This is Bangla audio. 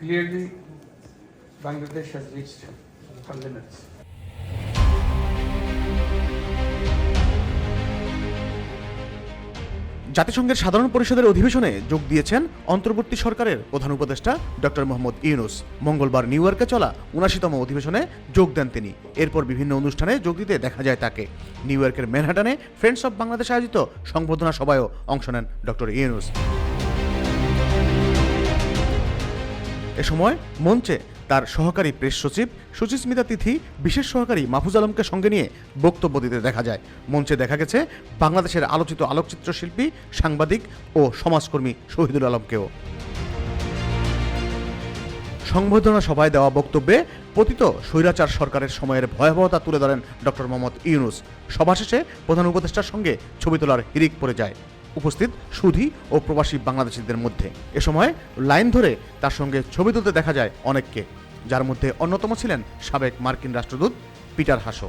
clearly Bangladesh has reached her limits. জাতিসংঘের সাধারণ পরিষদের অধিবেশনে যোগ দিয়েছেন অন্তর্বর্তী সরকারের প্রধান উপদেষ্টা ডক্টর মোহাম্মদ ইউনূস। মঙ্গলবার নিউ ইয়র্কে চলা ৭৯তম অধিবেশনে যোগ দেন তিনি। এরপর বিভিন্ন অনুষ্ঠানে যোগ দিতে দেখা যায় তাকে। নিউ ইয়র্কের ম্যানহাটনে ফ্রেন্ডস অব বাংলাদেশ আয়োজিত সংবর্ধনা সভায়ও অংশ নেন ডক্টর ইউনূস। এ সময় মঞ্চে তার সহকারী প্রেস সচিব সুচিস্মিতা তিথি, বিশেষ সহকারী মাহফুজ আলমকে সঙ্গে নিয়ে বক্তব্য দিতে দেখা যায়। মঞ্চে দেখা গেছে বাংলাদেশের আলোচিত আলোকচিত্র শিল্পী, সাংবাদিক ও সমাজকর্মী শহীদুল আলমকেও। সংবর্ধনা সভায় দেওয়া বক্তব্যে পতিত স্বৈরাচার সরকারের সময়ের ভয়াবহতা তুলে ধরেন ডক্টর মোহাম্মদ ইউনূস। সভা শেষে প্রধান উপদেষ্টার সঙ্গে ছবি তোলার হিড়িক পড়ে যায় উপস্থিত সুধী ও প্রবাসী বাংলাদেশিদের মধ্যে। এ সময় লাইন ধরে তার সঙ্গে ছবি তুলতে দেখা যায় অনেককে, যার মধ্যে অন্যতম ছিলেন সাবেক মার্কিন রাষ্ট্রদূত পিটার হাসো।